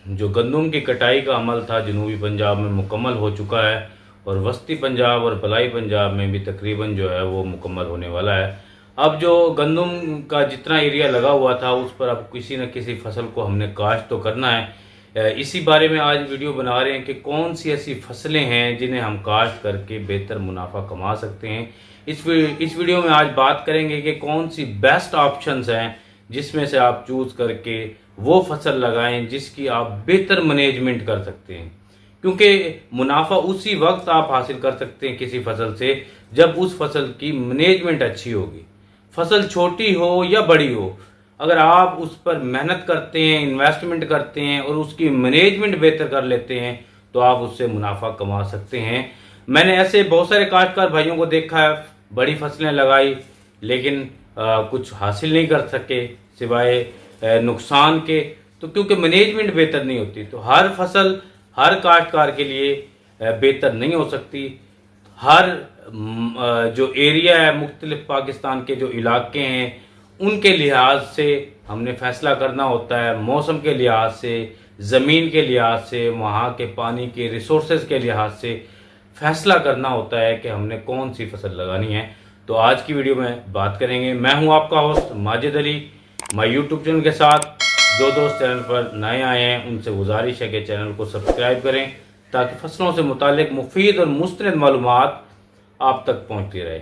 जो गंदम की कटाई का अमल था जनूबी पंजाब में मुकम्मल हो चुका है और वस्ती पंजाब और भलाई पंजाब में भी तकरीबन जो है वो मुकम्मल होने वाला है। अब जो गंदम का जितना एरिया लगा हुआ था उस पर अब किसी न किसी फसल को हमने काश्त तो करना है। इसी बारे में आज वीडियो बना रहे हैं कि कौन सी ऐसी फसलें हैं जिन्हें हम काश्त करके बेहतर मुनाफा कमा सकते हैं। इस वीडियो में आज बात करेंगे कि कौन सी बेस्ट ऑप्शंस हैं जिसमें से आप चूज़ करके वो फसल लगाएं जिसकी आप बेहतर मैनेजमेंट कर सकते हैं, क्योंकि मुनाफा उसी वक्त आप हासिल कर सकते हैं किसी फसल से जब उस फसल की मैनेजमेंट अच्छी होगी। फसल छोटी हो या बड़ी हो, अगर आप उस पर मेहनत करते हैं, इन्वेस्टमेंट करते हैं और उसकी मैनेजमेंट बेहतर कर लेते हैं तो आप उससे मुनाफा कमा सकते हैं। मैंने ऐसे बहुत सारे काश्तकार भाइयों को देखा है, बड़ी फसलें लगाई लेकिन कुछ हासिल नहीं कर सके सिवाय नुकसान के, तो क्योंकि मैनेजमेंट बेहतर नहीं होती। तो हर फसल हर काश्तकार के लिए बेहतर नहीं हो सकती। हर जो एरिया है, मुख्तलिफ पाकिस्तान के जो इलाके हैं उनके लिहाज से हमने फैसला करना होता है, मौसम के लिहाज से, ज़मीन के लिहाज से, वहाँ के पानी के रिसोर्सेज के लिहाज से फैसला करना होता है कि हमने कौन सी फसल लगानी है। तो आज की वीडियो में बात करेंगे। मैं हूं आपका होस्ट माजिद अली, मैं यूट्यूब चैनल के साथ। जो दोस्त चैनल पर नए आए हैं उनसे गुजारिश है कि चैनल को सब्सक्राइब करें ताकि फसलों से मुतालिक मुफीद और मुस्तनिद मालूमात आप तक पहुंचती रहे।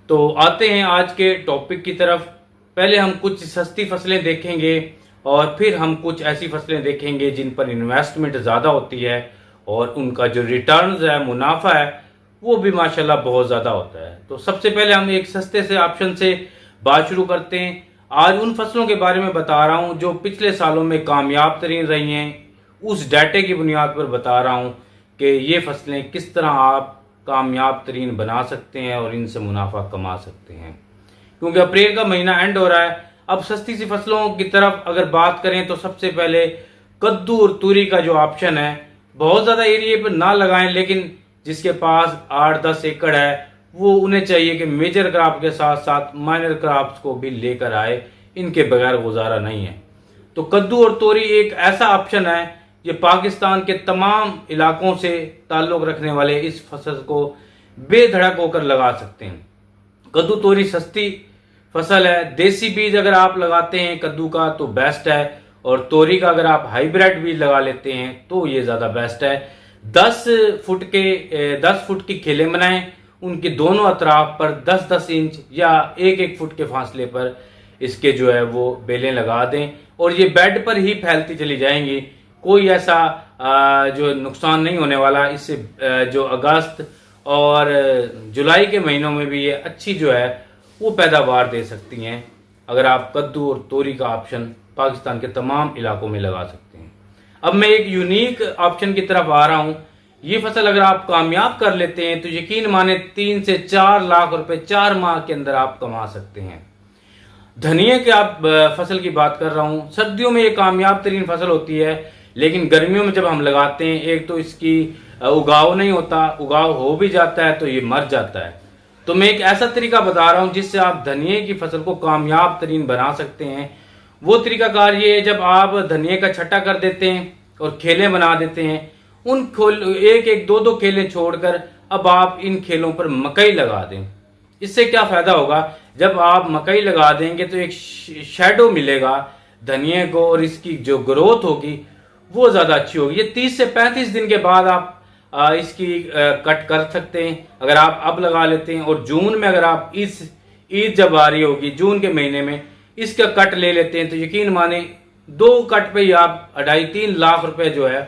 तो आते हैं आज के टॉपिक की तरफ। पहले हम कुछ सस्ती फसलें देखेंगे और फिर हम कुछ ऐसी फसलें देखेंगे जिन पर इन्वेस्टमेंट ज़्यादा होती है और उनका जो रिटर्न्स है, मुनाफा है, वो भी माशाल्लाह बहुत ज़्यादा होता है। तो सबसे पहले हम एक सस्ते से ऑप्शन से बात शुरू करते हैं। आज उन फसलों के बारे में बता रहा हूँ जो पिछले सालों में कामयाब तरीन रही हैं। उस डाटे की बुनियाद पर बता रहा हूँ कि ये फसलें किस तरह आप कामयाब तरीन बना सकते हैं और इनसे मुनाफा कमा सकते हैं, क्योंकि अप्रैल का महीना एंड हो रहा है। अब सस्ती सी फसलों की तरफ अगर बात करें तो सबसे पहले कद्दू और तूरी का जो ऑप्शन है, बहुत ज़्यादा एरिया पर ना लगाएं, लेकिन जिसके पास 8-10 एकड़ है वो उन्हें चाहिए कि मेजर क्रॉप के साथ साथ माइनर क्रॉप्स को भी लेकर आए, इनके बगैर गुजारा नहीं है। तो कद्दू और तोरी एक ऐसा ऑप्शन है जो पाकिस्तान के तमाम इलाकों से ताल्लुक़ रखने वाले इस फसल को बेधड़क होकर लगा सकते हैं। कद्दू तोरी सस्ती फसल है। देसी बीज अगर आप लगाते हैं कद्दू का तो बेस्ट है, और तोरी का अगर आप हाइब्रिड बीज लगा लेते हैं तो ये ज़्यादा बेस्ट है। 10 फुट की खेलें बनाएं, उनके दोनों अतराफ पर 10-10 इंच या 1-1 फुट के फासले पर इसके जो है वो बेलें लगा दें और ये बेड पर ही फैलती चली जाएंगी। कोई ऐसा जो नुकसान नहीं होने वाला। इससे जो अगस्त और जुलाई के महीनों में भी ये अच्छी जो है वो पैदावार दे सकती हैं अगर आप कद्दू और तोरी का ऑप्शन पाकिस्तान के तमाम इलाकों में लगा सकते हैं। अब मैं एक यूनिक ऑप्शन की तरफ आ रहा हूँ। ये फसल अगर आप कामयाब कर लेते हैं तो यकीन माने 3 से 4 लाख रुपए 4 माह के अंदर आप कमा सकते हैं। धनिया की आप फसल की बात कर रहा हूँ। सर्दियों में ये कामयाब तरीन फसल होती है, लेकिन गर्मियों में जब हम लगाते हैं एक तो इसकी उगाव नहीं होता, उगाव हो भी जाता है तो ये मर जाता है। तो मैं एक ऐसा तरीका बता रहा हूँ जिससे आप धनिया की फसल को कामयाब तरीन बना सकते हैं। वो तरीकाकार ये है, जब आप धनिया का छट्टा कर देते हैं और खेलें बना देते हैं, उन एक एक दो दो खेलें छोड़कर अब आप इन खेलों पर मकई लगा दें। इससे क्या फायदा होगा, जब आप मकई लगा देंगे तो एक शेडो मिलेगा धनिया को और इसकी जो ग्रोथ होगी वो ज़्यादा अच्छी होगी। ये 30 से 35 दिन के बाद आप इसकी कट कर सकते हैं अगर आप अब लगा लेते हैं। और जून में अगर आप इस ईद जब आ रही होगी जून के महीने में इसका कट ले लेते हैं तो यकीन माने 2 कट पे ही आप 2.5-3 लाख रुपए जो है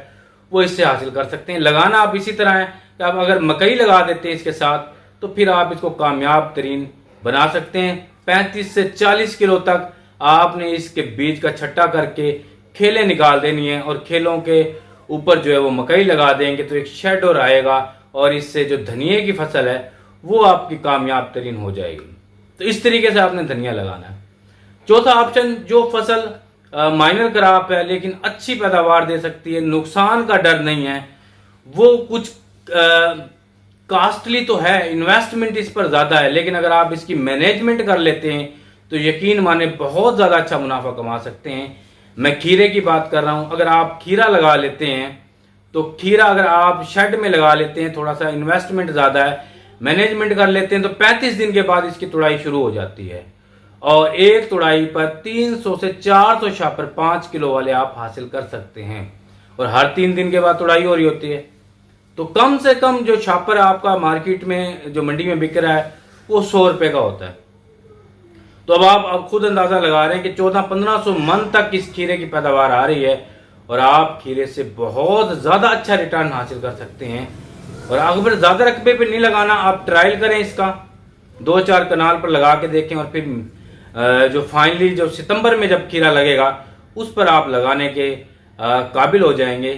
वो इससे हासिल कर सकते हैं। लगाना आप इसी तरह है कि आप अगर मकई लगा देते हैं इसके साथ तो फिर आप इसको कामयाब तरीन बना सकते हैं। 35 से 40 किलो तक आपने इसके बीज का छट्टा करके खेलें निकाल देनी है और खेलों के ऊपर जो है वो मकई लगा देंगे तो एक शेडो आएगा और इससे जो धनिया की फसल है वो आपकी कामयाब तरीन हो जाएगी। तो इस तरीके से आपने धनिया लगाना है। चौथा ऑप्शन, जो फसल माइनर क्रॉप है लेकिन अच्छी पैदावार दे सकती है, नुकसान का डर नहीं है, वो कुछ कॉस्टली तो है, इन्वेस्टमेंट इस पर ज़्यादा है, लेकिन अगर आप इसकी मैनेजमेंट कर लेते हैं तो यकीन माने बहुत ज़्यादा अच्छा मुनाफा कमा सकते हैं। मैं खीरे की बात कर रहा हूं। अगर आप खीरा लगा लेते हैं तो खीरा अगर आप शेड में लगा लेते हैं, थोड़ा सा इन्वेस्टमेंट ज़्यादा है, मैनेजमेंट कर लेते हैं, तो 35 दिन के बाद इसकी तुड़ाई शुरू हो जाती है और एक तुड़ाई पर 300 से 400 शापर 5 किलो वाले आप हासिल कर सकते हैं और हर 3 दिन के बाद तुड़ाई हो रही होती है। तो कम से कम जो शापर आपका मार्केट में जो मंडी में बिक रहा है वो 100 रुपए का होता है। तो अब आप खुद अंदाजा लगा रहे हैं कि 1400-1500 मन तक इस खीरे की पैदावार आ रही है और आप खीरे से बहुत ज्यादा अच्छा रिटर्न हासिल कर सकते हैं। और अगर ज्यादा रकबे पे नहीं लगाना, आप ट्रायल करें इसका, 2-4 कनाल पर लगा के देखें और फिर जो फाइनली जो सितंबर में जब खीरा लगेगा उस पर आप लगाने के काबिल हो जाएंगे।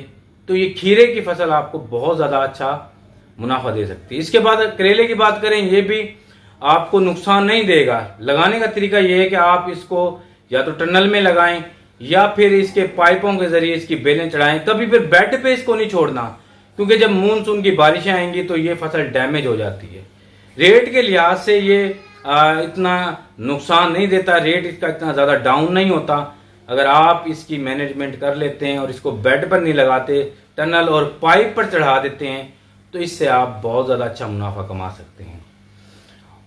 तो ये खीरे की फसल आपको बहुत ज्यादा अच्छा मुनाफा दे सकती है। इसके बाद करेले की बात करें, ये भी आपको नुकसान नहीं देगा। लगाने का तरीका ये है कि आप इसको या तो टनल में लगाएं या फिर इसके पाइपों के जरिए इसकी बेलें चढ़ाएं। कभी फिर बेड पे इसको नहीं छोड़ना, क्योंकि जब मानसून की बारिशें आएंगी तो ये फसल डैमेज हो जाती है। रेट के लिहाज से ये इतना नुकसान नहीं देता, रेट इसका इतना ज़्यादा डाउन नहीं होता। अगर आप इसकी मैनेजमेंट कर लेते हैं और इसको बेड पर नहीं लगाते, टनल और पाइप पर चढ़ा देते हैं, तो इससे आप बहुत ज़्यादा अच्छा मुनाफा कमा सकते हैं।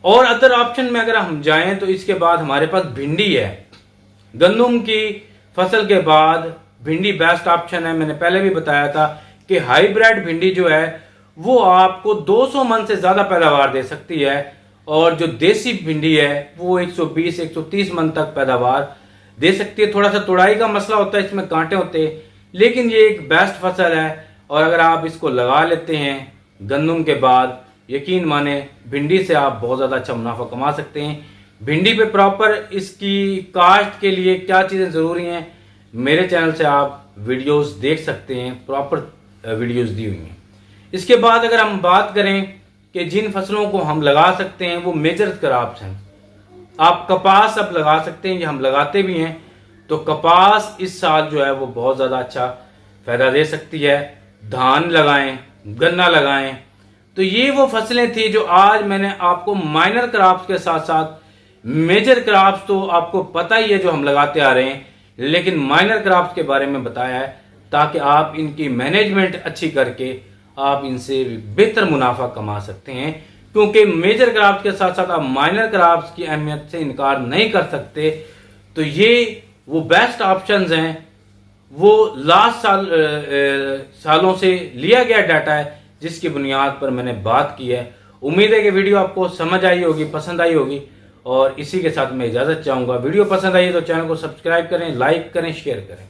और अदर ऑप्शन में अगर हम जाएं तो इसके बाद हमारे पास भिंडी है। गंदम की फसल के बाद भिंडी बेस्ट ऑप्शन है। मैंने पहले भी बताया था कि हाइब्रिड भिंडी जो है वो आपको 200 मन से ज्यादा पैदावार दे सकती है और जो देसी भिंडी है वो 120-130 मन तक पैदावार दे सकती है। थोड़ा सा तुड़ाई का मसला होता है, इसमें कांटे होते हैं, लेकिन ये एक बेस्ट फसल है। और अगर आप इसको लगा लेते हैं गंदम के बाद, यकीन माने भिंडी से आप बहुत ज्यादा अच्छा मुनाफा कमा सकते हैं। भिंडी पे प्रॉपर इसकी काश्त के लिए क्या चीजें जरूरी हैं, मेरे चैनल से आप वीडियोस देख सकते हैं, प्रॉपर वीडियोस दी हुई हैं। इसके बाद अगर हम बात करें कि जिन फसलों को हम लगा सकते हैं वो मेजर क्रॉप्स हैं। आप कपास अब लगा सकते हैं, ये हम लगाते भी हैं। तो कपास इस साल जो है वो बहुत ज्यादा अच्छा फायदा दे सकती है। धान लगाएं, गन्ना लगाएं। तो ये वो फसलें थी जो आज मैंने आपको माइनर क्रॉप्स के साथ साथ मेजर क्रॉप्स तो आपको पता ही है जो हम लगाते आ रहे हैं, लेकिन माइनर क्रॉप्स के बारे में बताया है ताकि आप इनकी मैनेजमेंट अच्छी करके आप इनसे बेहतर मुनाफा कमा सकते हैं। क्योंकि मेजर क्रॉप्स के साथ साथ आप माइनर क्रॉप्स की अहमियत से इनकार नहीं कर सकते। तो ये वो बेस्ट ऑप्शंस हैं, वो लास्ट सालों से लिया गया डाटा है जिसकी बुनियाद पर मैंने बात की है। उम्मीद है कि वीडियो आपको समझ आई होगी, पसंद आई होगी। और इसी के साथ मैं इजाजत चाहूंगा। वीडियो पसंद आई तो चैनल को सब्सक्राइब करें, लाइक करें, शेयर करें।